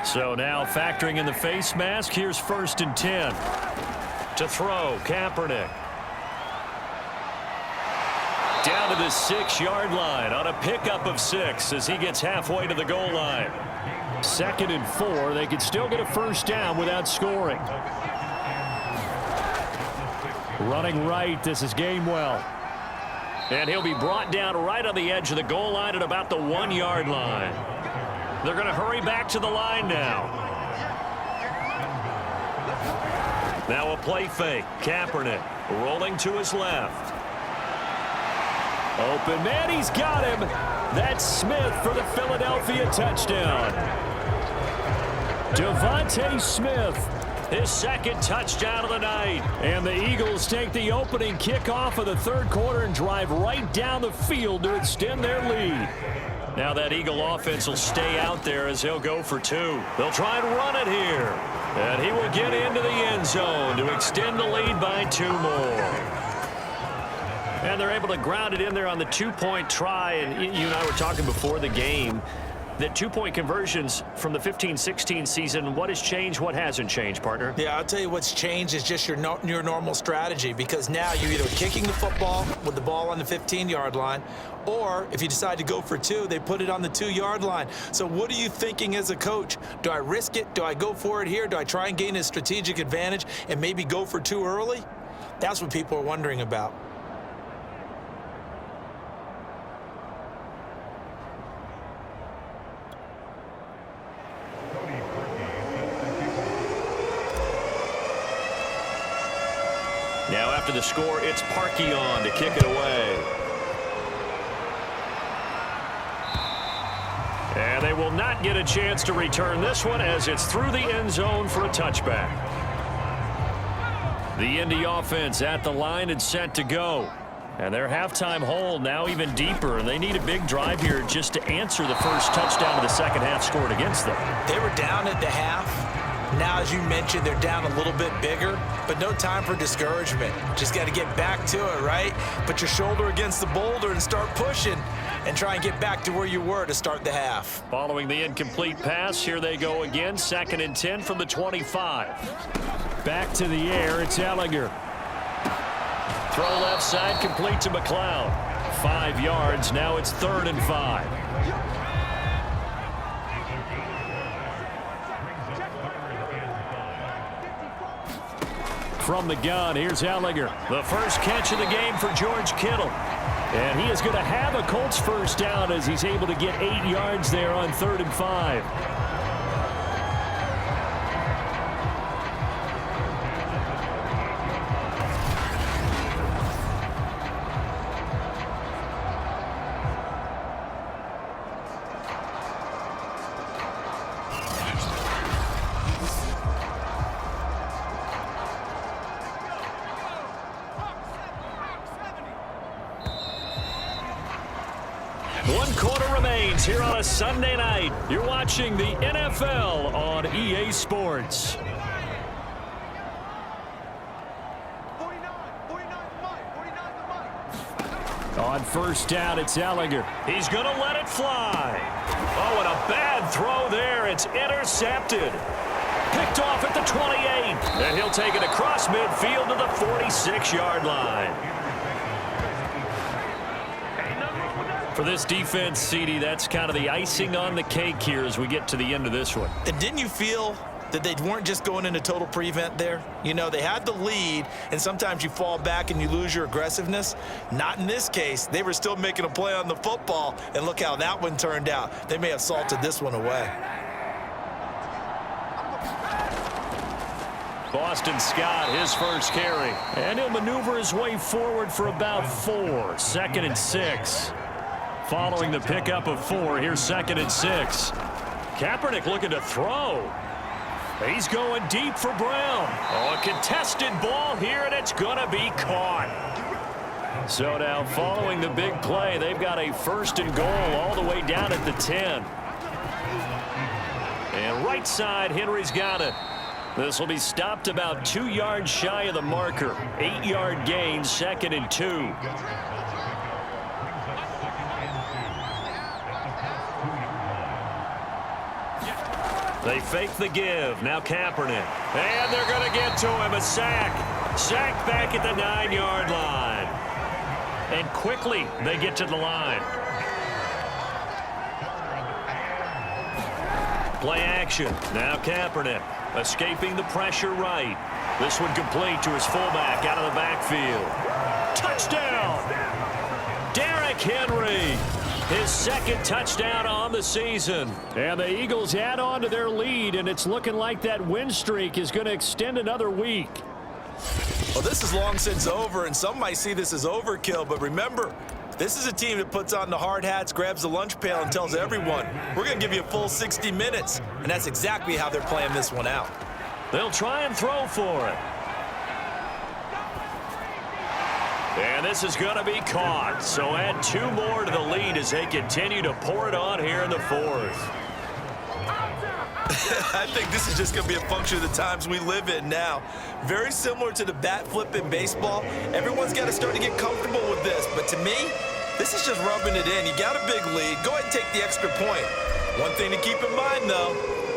So now factoring in the face mask, here's 1st and 10. To throw, Kaepernick. Down to the 6-yard line on a pickup of 6 as he gets halfway to the goal line. 2nd and 4. They could still get a 1st down without scoring. Running right, this is Gainwell. And he'll be brought down right on the edge of the goal line at about the 1-yard line. They're going to hurry back to the line now. Now a play fake. Kaepernick rolling to his left. Open man, he's got him. That's Smith for the Philadelphia touchdown. Devontae Smith, his 2nd touchdown of the night. And the Eagles take the opening kickoff of the 3rd quarter and drive right down the field to extend their lead. Now that Eagle offense will stay out there as he'll go for 2. They'll try and run it here. And he will get into the end zone to extend the lead by 2 more. And they're able to ground it in there on the 2-point try. And you and I were talking before the game that 2-point conversions from the 15-16 season, what has changed, what hasn't changed, partner? Yeah, I'll tell you what's changed is just your normal strategy, because now you're either kicking the football with the ball on the 15-yard line, or if you decide to go for 2, they put it on the 2-yard line. So what are you thinking as a coach? Do I risk it? Do I go for it here? Do I try and gain a strategic advantage and maybe go for 2 early? That's what people are wondering about. Now after the score, it's Parkey on to kick it away. And they will not get a chance to return this one as it's through the end zone for a touchback. The Indy offense at the line and set to go. And their halftime hole now even deeper, and they need a big drive here just to answer the first touchdown of the second half scored against them. They were down at the half. Now, as you mentioned, they're down a little bit bigger, but no time for discouragement. Just got to get back to it, right? Put your shoulder against the boulder and start pushing and try and get back to where you were to start the half. Following the incomplete pass, here they go again. 2nd and 10 from the 25. Back to the air, it's Ellinger. Throw left side, complete to McLeod. 5 yards, now it's 3rd and 5. From the gun, here's Ellinger. The first catch of the game for George Kittle. And he is going to have a Colts 1st down as he's able to get 8 yards there on 3rd and 5. Here on a Sunday night, you're watching the NFL on EA Sports. On 1st down, it's Ellinger. He's going to let it fly. Oh, and a bad throw there. It's intercepted. Picked off at the 28. And he'll take it across midfield to the 46-yard line. For this defense, CD, that's kind of the icing on the cake here as we get to the end of this one. And didn't you feel that they weren't just going into total prevent there? You know, they had the lead, and sometimes you fall back and you lose your aggressiveness. Not in this case. They were still making a play on the football, and look how that one turned out. They may have salted this one away. Boston Scott, his first carry. And he'll maneuver his way forward for about 4. 2nd and 6. Following the pickup of 4, here's 2nd and 6. Kaepernick looking to throw. He's going deep for Brown. Oh, a contested ball here, and it's going to be caught. So now following the big play, they've got a 1st and goal all the way down at the 10. And right side, Henry's got it. This will be stopped about 2 yards shy of the marker. 8-yard gain, 2nd and 2. They fake the give. Now Kaepernick. And they're going to get to him. A sack. Sack back at the 9-yard line. And quickly they get to the line. Play action. Now Kaepernick escaping the pressure right. This one complete to his fullback out of the backfield. Touchdown! Derrick Henry. His second touchdown on the season. And the Eagles add on to their lead, and it's looking like that win streak is going to extend another week. Well, this is long since over, and some might see this as overkill, but remember, this is a team that puts on the hard hats, grabs the lunch pail, and tells everyone, we're going to give you a full 60 minutes. And that's exactly how they're playing this one out. They'll try and throw for it. And this is going to be caught. So add 2 more to the lead as they continue to pour it on here in the 4th. I think this is just going to be a function of the times we live in now. Very similar to the bat flip in baseball. Everyone's got to start to get comfortable with this. But to me, this is just rubbing it in. You got a big lead. Go ahead and take the extra point. One thing to keep in mind, though,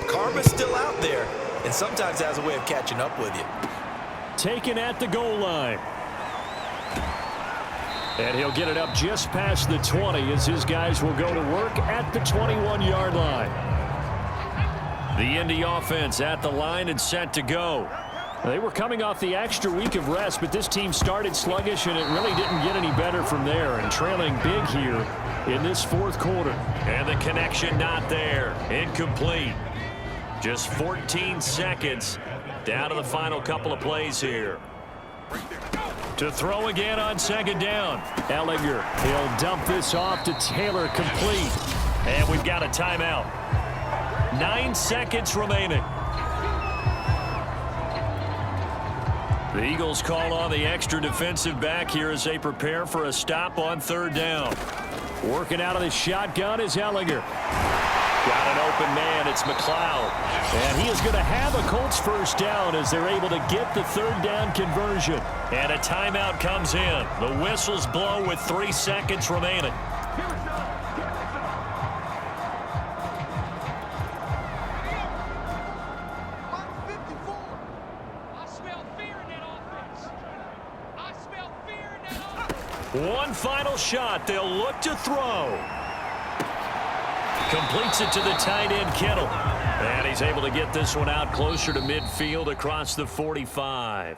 karma's still out there, and sometimes has a way of catching up with you. Taken at the goal line. And he'll get it up just past the 20 as his guys will go to work at the 21-yard line. The Indy offense at the line and set to go. They were coming off the extra week of rest, but this team started sluggish, and it really didn't get any better from there, and trailing big here in this 4th quarter. And the connection not there. Incomplete. Just 14 seconds down to the final couple of plays here. To throw again on 2nd down. Ellinger, he'll dump this off to Taylor, complete. And we've got a timeout. 9 seconds remaining. The Eagles call on the extra defensive back here as they prepare for a stop on 3rd down. Working out of the shotgun is Ellinger. Got an open man. It's McLeod. And he is going to have a Colts 1st down as they're able to get the 3rd down conversion. And a timeout comes in. The whistles blow with 3 seconds remaining. One final shot. They'll look to throw. Completes it to the tight end, Kittle. And he's able to get this one out closer to midfield across the 45.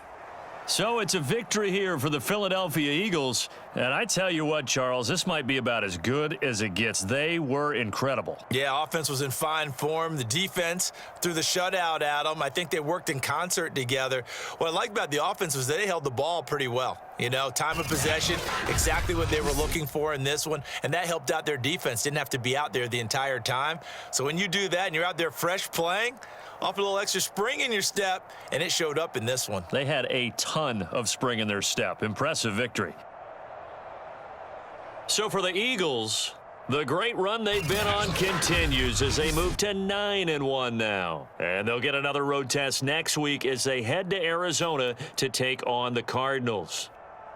So it's a victory here for the Philadelphia Eagles. And I tell you what, Charles, this might be about as good as it gets. They were incredible. Yeah, offense was in fine form. The defense threw the shutout at them. I think they worked in concert together. What I like about the offense was they held the ball pretty well. You know, time of possession, exactly what they were looking for in this one. And that helped out their defense. Didn't have to be out there the entire time. So when you do that and you're out there fresh playing, off a little extra spring in your step, and it showed up in this one. They had a ton of spring in their step. Impressive victory. So for the Eagles, the great run they've been on continues as they move to 9-1 now. And they'll get another road test next week as they head to Arizona to take on the Cardinals.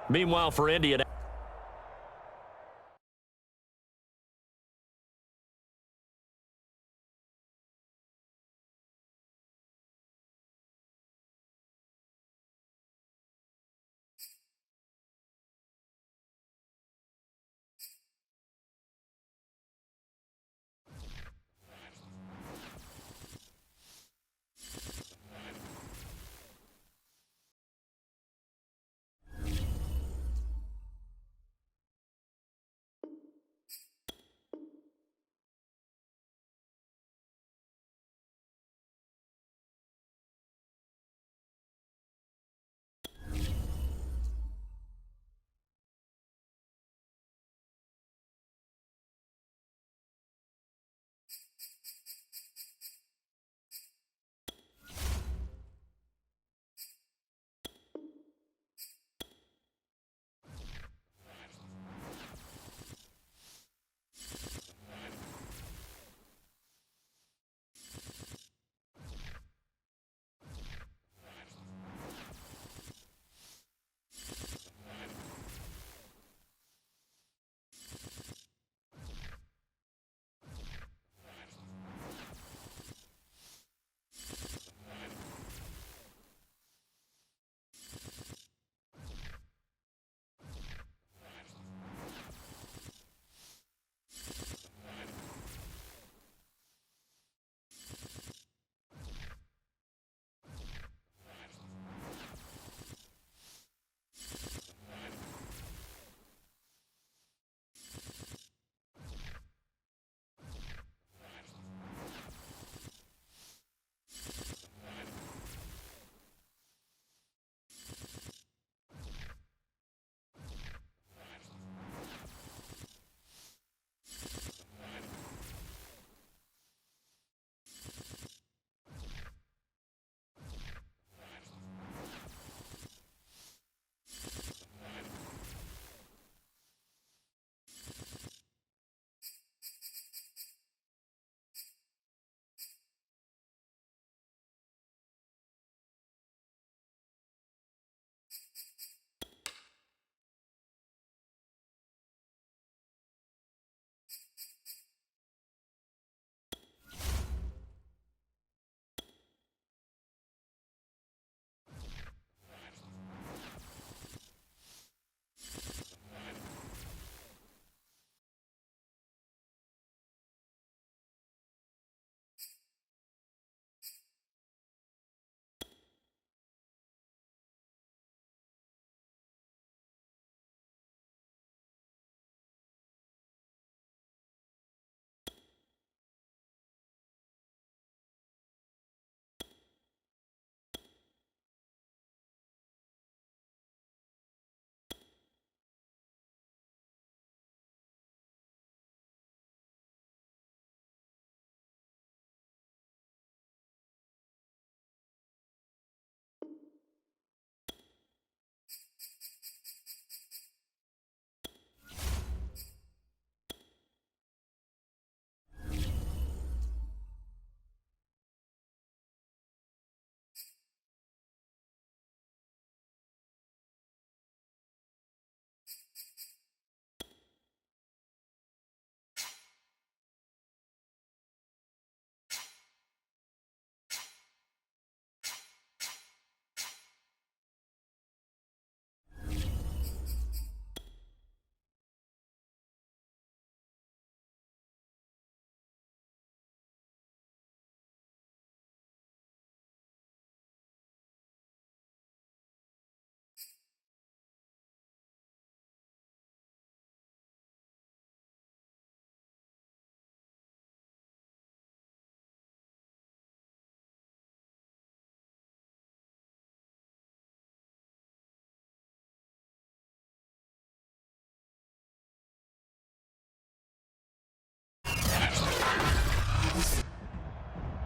Meanwhile, for Indy,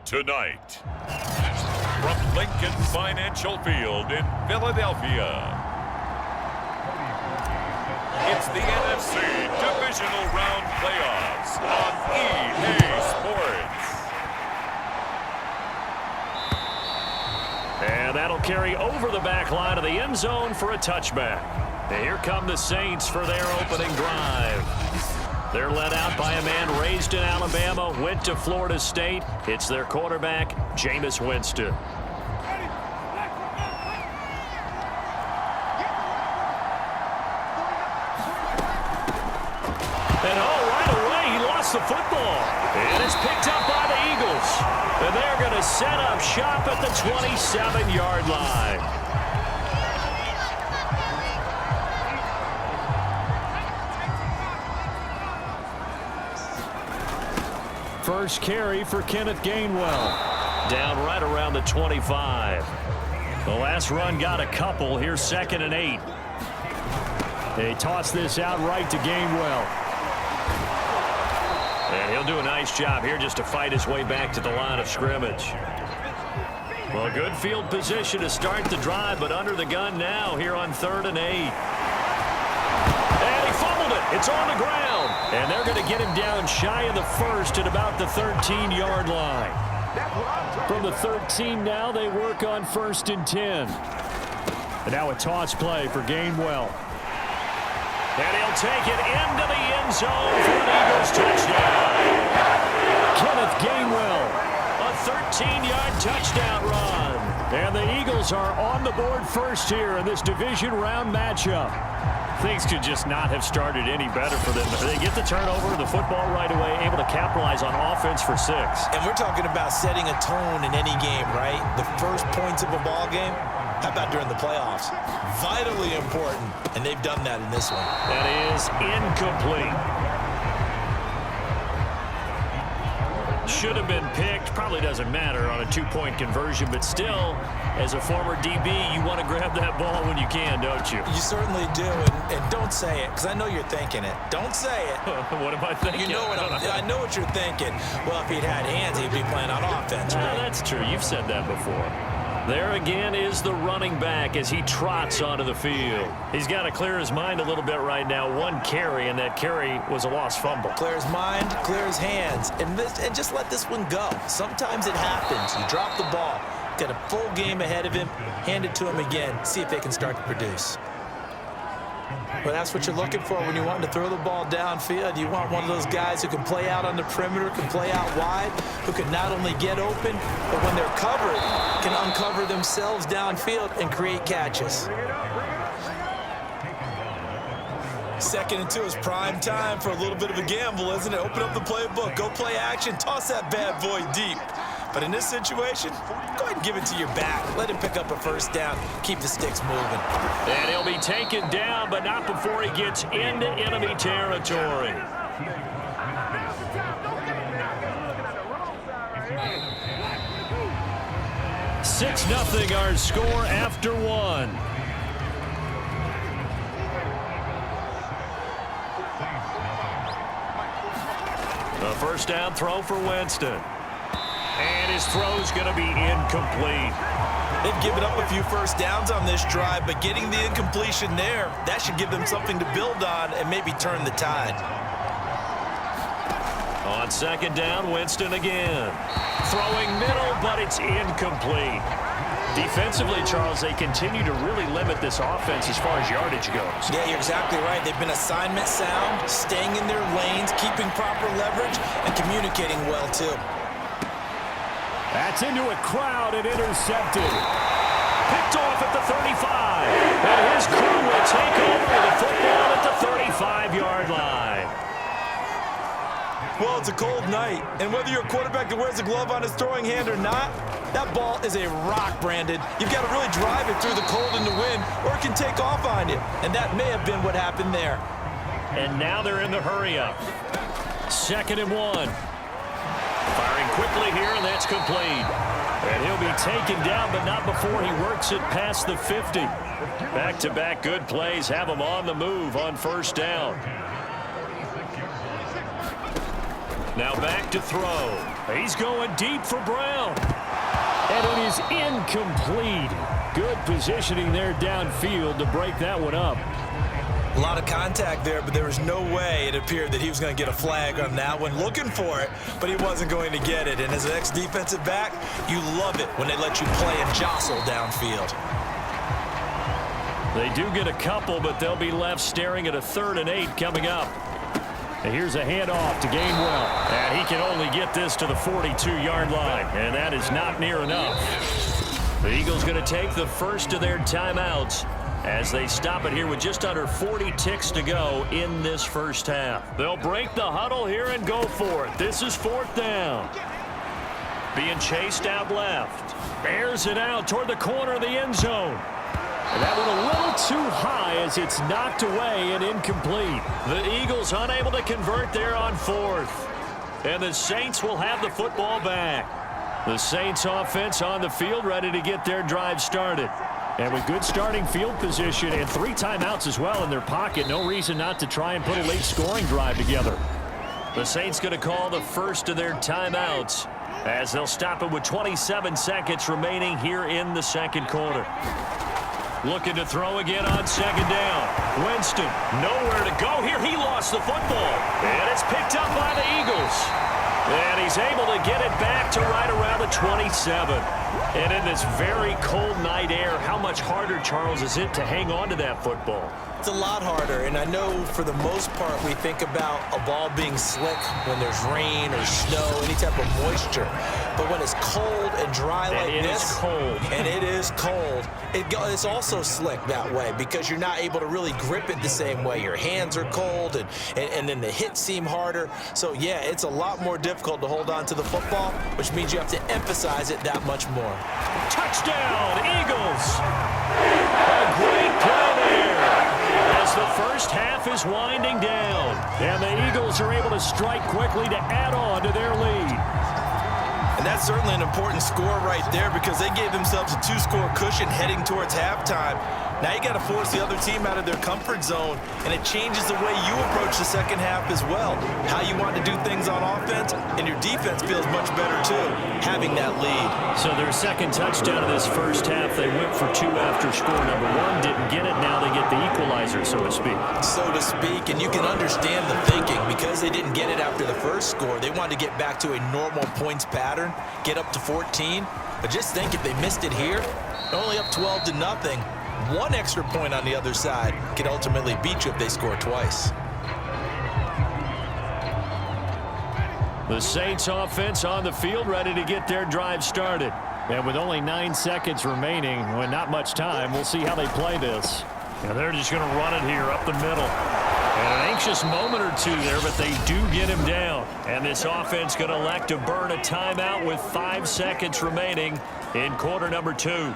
tonight. From Lincoln Financial Field in Philadelphia, it's the NFC Divisional Round Playoffs on EA Sports. And that'll carry over the back line of the end zone for a touchback. And here come the Saints for their opening drive. They're led out by a man raised in Alabama, went to Florida State. It's their quarterback, Jameis Winston. And right away, he lost the football. And it's picked up by the Eagles. And they're going to set up shop at the 27-yard line. First carry for Kenneth Gainwell. Down right around the 25. The last run got a couple. Here's 2nd and 8. They toss this out right to Gainwell. And he'll do a nice job here just to fight his way back to the line of scrimmage. Well, good field position to start the drive, but under the gun now here on 3rd and 8. And he fumbled it. It's on the ground. And they're going to get him down shy of the first at about the 13-yard line. From the 13 now, they work on 1st and 10. And now a toss play for Gainwell. And he'll take it into the end zone for an Eagles touchdown. Kenneth Gainwell, a 13-yard touchdown run. And the Eagles are on the board first here in this division round matchup. Things could just not have started any better for them. They get the turnover, the football right away, able to capitalize on offense for 6. And we're talking about setting a tone in any game, right? The first points of a ball game. How about during the playoffs? Vitally important, and they've done that in this one. That is incomplete. Should have been picked. Probably doesn't matter on a 2-point conversion, but still, as a former DB, you want to grab that ball when you can, don't you? You certainly do, and don't say it, because I know you're thinking it. Don't say it. What am I thinking? You know what I know what you're thinking. Well, if he'd had hands, he'd be playing on offense, right? That's true. You've said that before. There again is the running back as he trots onto the field. He's got to clear his mind a little bit right now. 1 carry, and that carry was a lost fumble. Clear his mind, clear his hands, and just let this one go. Sometimes it happens. You drop the ball, got a full game ahead of him, hand it to him again, see if they can start to produce. Well, that's what you're looking for when you want to throw the ball downfield. You want one of those guys who can play out on the perimeter, can play out wide, who can not only get open, but when they're covered, can uncover themselves downfield and create catches. 2nd and 2 is prime time for a little bit of a gamble, isn't it? Open up the playbook, go play action, toss that bad boy deep. But in this situation, go ahead and give it to your back. Let him pick up a 1st down. Keep the sticks moving. And he'll be taken down, but not before he gets into enemy territory. Six nothing our score after 1. A 1st down throw for Winston. And his throw's going to be incomplete. They've given up a few 1st downs on this drive, but getting the incompletion there, that should give them something to build on and maybe turn the tide. On 2nd down, Winston again. Throwing middle, but it's incomplete. Defensively, Charles, they continue to really limit this offense as far as yardage goes. Yeah, you're exactly right. They've been assignment sound, staying in their lanes, keeping proper leverage, and communicating well, too. That's into a crowd and intercepted. Picked off at the 35. And his crew will take over the football at the 35-yard line. Well, it's a cold night, and whether you're a quarterback that wears a glove on his throwing hand or not, that ball is a rock, Brandon. You've got to really drive it through the cold and the wind, or it can take off on you. And that may have been what happened there. And now they're in the hurry-up. 2nd and 1. Firing quickly here, and that's complete. And he'll be taken down, but not before he works it past the 50. Back-to-back good plays have him on the move on 1st down. Now back to throw. He's going deep for Brown. And it is incomplete. Good positioning there downfield to break that one up. A lot of contact there, but there was no way it appeared that he was going to get a flag on that one. Looking for it, but he wasn't going to get it. And as an ex-defensive back, you love it when they let you play and jostle downfield. They do get a couple, but they'll be left staring at a 3rd and 8 coming up. And here's a handoff to Gainwell. And he can only get this to the 42-yard line, and that is not near enough. The Eagles going to take the first of their timeouts as they stop it here with just under 40 ticks to go in this first half. They'll break the huddle here and go for it. This is 4th down. Being chased out left. Airs it out toward the corner of the end zone. And that one a little too high as it's knocked away and incomplete. The Eagles unable to convert there on 4th. And the Saints will have the football back. The Saints offense on the field ready to get their drive started. And with good starting field position and 3 timeouts as well in their pocket, no reason not to try and put a late scoring drive together. The Saints going to call the first of their timeouts as they'll stop it with 27 seconds remaining here in the second quarter. Looking to throw again on 2nd down. Winston, nowhere to go here. He lost the football. And it's picked up by the Eagles. And he's able to get it back to right around the 27. And in this very cold night air, how much harder, Charles, is it to hang on to that football? It's a lot harder, and I know for the most part we think about a ball being slick when there's rain or snow, any type of moisture. But when it's cold and dry like this, it's cold. And it is cold, it's also slick that way because you're not able to really grip it the same way. Your hands are cold, and then the hits seem harder. So, yeah, it's a lot more difficult to hold on to the football, which means you have to emphasize it that much more. Touchdown, Eagles! A great play there. As the first half is winding down, and the Eagles are able to strike quickly to add on to their lead. And that's certainly an important score right there because they gave themselves a 2-score cushion heading towards halftime. Now you got to force the other team out of their comfort zone, and it changes the way you approach the second half as well. How you want to do things on offense, and your defense feels much better too, having that lead. So their second touchdown of this first half, they went for 2 after score number 1, didn't get it. Now they get the equalizer, so to speak. So to speak, and you can understand the thinking. Because they didn't get it after the first score, they wanted to get back to a normal points pattern, get up to 14. But just think if they missed it here, only up 12-0. 1 extra point on the other side can ultimately beat you if they score twice. The Saints offense on the field ready to get their drive started. And with only 9 seconds remaining, when not much time, we'll see how they play this. And they're just going to run it here up the middle. And an anxious moment or two there, but they do get him down. And this offense going to elect to burn a timeout with 5 seconds remaining in quarter number 2.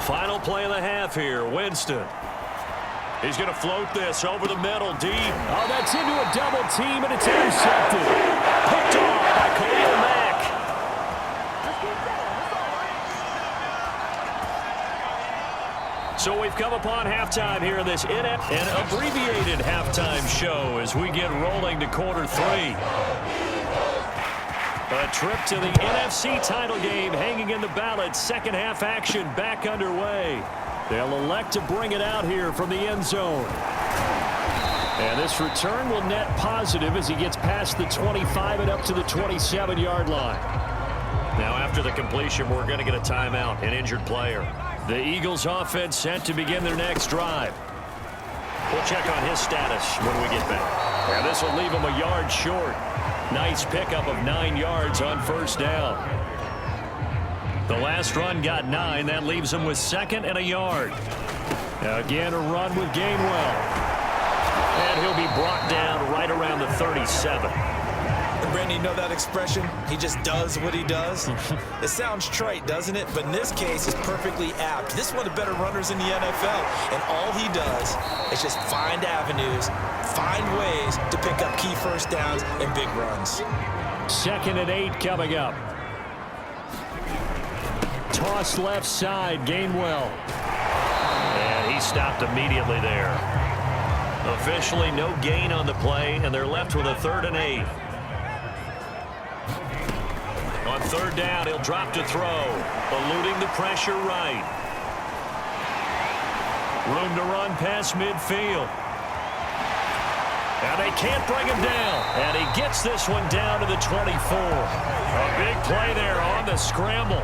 Final play of the half here. Winston. He's going to float this over the middle, deep. Oh, that's into a double team, and it's intercepted. Picked off by Khalil Mack. So we've come upon halftime here in this an abbreviated halftime show as we get rolling to quarter 3. A trip to the NFC title game hanging in the balance. Second half action back underway. They'll elect to bring it out here from the end zone. And this return will net positive as he gets past the 25 and up to the 27-yard line. Now after the completion, we're going to get a timeout, an injured player. The Eagles offense set to begin their next drive. We'll check on his status when we get back. And this will leave him a yard short. Nice pickup of 9 yards on first down. The last run got 9. That leaves him with 2nd and a yard. Again, a run with Gainwell. And he'll be brought down right around the 37. And Brandon, you know that expression? He just does what he does. It sounds trite, doesn't it? But in this case, it's perfectly apt. This is one of the better runners in the NFL. And all he does is just find avenues, find ways to pick up key first downs and big runs. 2nd and 8 coming up. Toss left side, Gainwell. He stopped immediately there. Officially no gain on the play, and they're left with a 3rd and 8. On 3rd down, he'll drop to throw, eluding the pressure right. Room to run past midfield. Now they can't bring him down, and he gets this one down to the 24. A big play there on the scramble.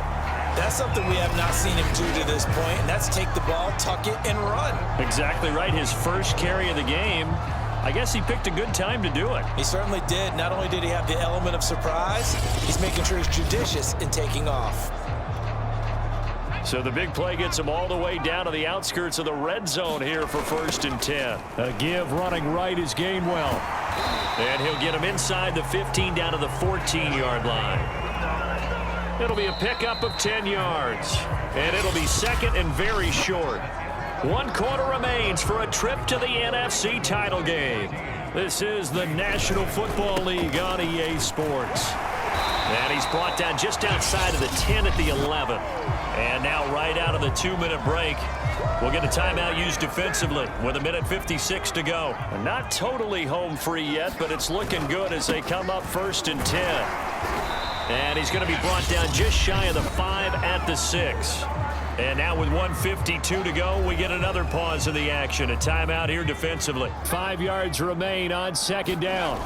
That's something we have not seen him do to this point, and that's take the ball, tuck it, and run. Exactly right. His first carry of the game. I guess he picked a good time to do it. He certainly did. Not only did he have the element of surprise, he's making sure he's judicious in taking off. So the big play gets him all the way down to the outskirts of the red zone here for 1st and 10. A give running right is Gainwell. And he'll get him inside the 15 down to the 14-yard line. It'll be a pickup of 10 yards. And it'll be 2nd and very short. 1 quarter remains for a trip to the NFC title game. This is the National Football League on EA Sports. And he's brought down just outside of the 10 at the 11. And now right out of the 2-minute break, we'll get a timeout used defensively with 1:56 to go. Not totally home free yet, but it's looking good as they come up 1st and 10. And he's going to be brought down just shy of the 5 at the 6. And now with 1:52 to go, we get another pause in the action. A timeout here defensively. 5 yards remain on 2nd down.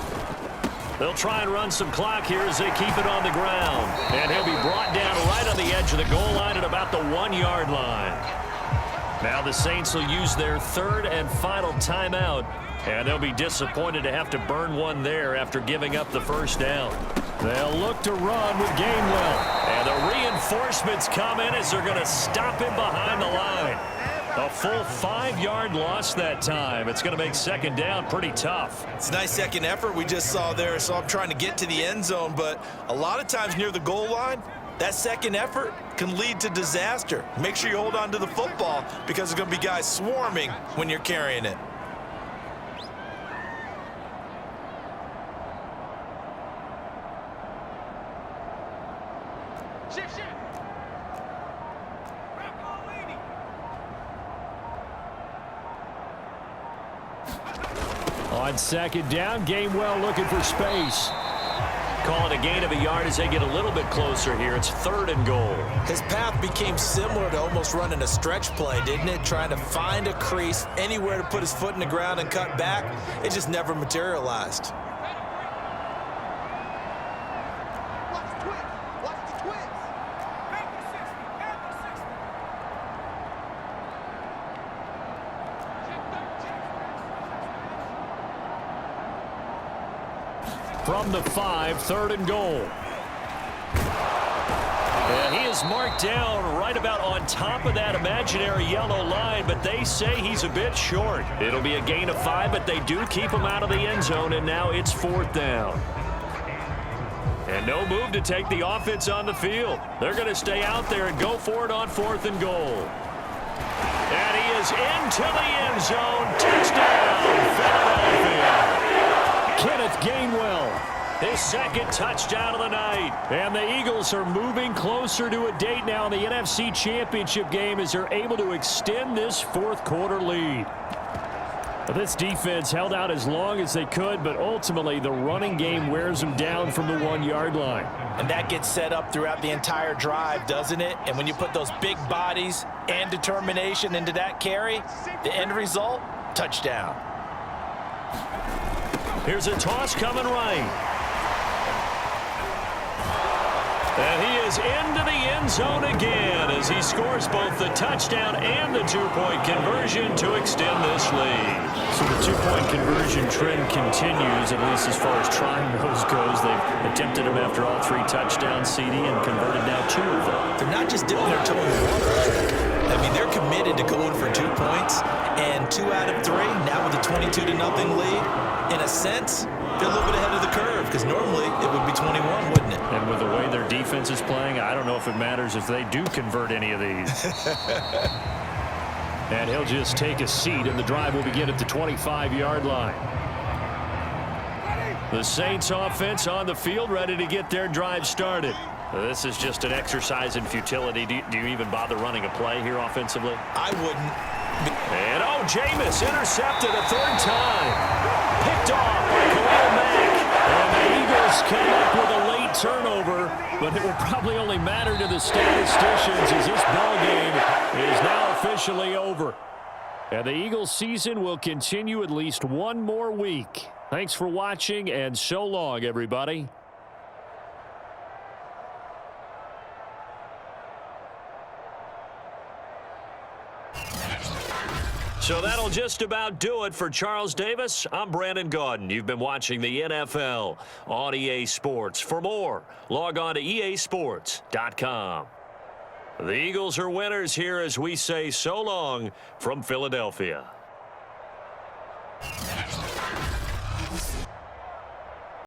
They'll try and run some clock here as they keep it on the ground. And he'll be brought down right on the edge of the goal line at about the 1-yard line. Now the Saints will use their 3rd and final timeout. And they'll be disappointed to have to burn one there after giving up the 1st down. They'll look to run with Gainwell. And the reinforcements come in as they're going to stop him behind the line. A full 5-yard loss that time. It's going to make 2nd down pretty tough. It's a nice second effort we just saw there. So I'm trying to get to the end zone, but a lot of times near the goal line, that second effort can lead to disaster. Make sure you hold on to the football because there's going to be guys swarming when you're carrying it. On 2nd down, Gainwell looking for space. Call it a gain of a yard as they get a little bit closer here. It's 3rd and goal. His path became similar to almost running a stretch play, didn't it? Trying to find a crease, anywhere to put his foot in the ground and cut back. It just never materialized. From the 5, 3rd and goal. And he is marked down right about on top of that imaginary yellow line, but they say he's a bit short. It'll be a gain of 5, but they do keep him out of the end zone, and now it's 4th down. And no move to take the offense on the field. They're going to stay out there and go for it on 4th and goal. And he is into the end zone. Touchdown, Philadelphia. Kenneth Gainwell, his 2nd touchdown of the night. And the Eagles are moving closer to a date now in the NFC Championship game as they're able to extend this 4th quarter lead. But this defense held out as long as they could, but ultimately the running game wears them down from the 1-yard line. And that gets set up throughout the entire drive, doesn't it? And when you put those big bodies and determination into that carry, the end result, touchdown. Here's a toss coming right. And he is into the end zone again as he scores both the touchdown and the 2-point conversion to extend this lead. So the 2-point conversion trend continues, at least as far as trying those goes. They've attempted them after all 3 touchdowns, CD, and converted now 2 of them. They're not just dipping their toe in the water. I mean, they're committed to going for 2 points, and 2 out of 3, now with a 22-0 lead. In a sense, they're a little bit ahead of the curve because normally it would be 21, wouldn't it? And with the way their defense is playing, I don't know if it matters if they do convert any of these. And he'll just take a seat, and the drive will begin at the 25-yard line. The Saints offense on the field, ready to get their drive started. This is just an exercise in futility. Do you even bother running a play here offensively? I wouldn't. And Jameis intercepted a third time. Picked off by Khalil Mack. And the Eagles come up with a late turnover, but it will probably only matter to the statisticians as this ball game is now officially over. And the Eagles season will continue at least one more week. Thanks for watching, and so long, everybody. So that'll just about do it for Charles Davis. I'm Brandon Gaudin. You've been watching the NFL on EA Sports. For more, log on to easports.com. The Eagles are winners here as we say so long from Philadelphia.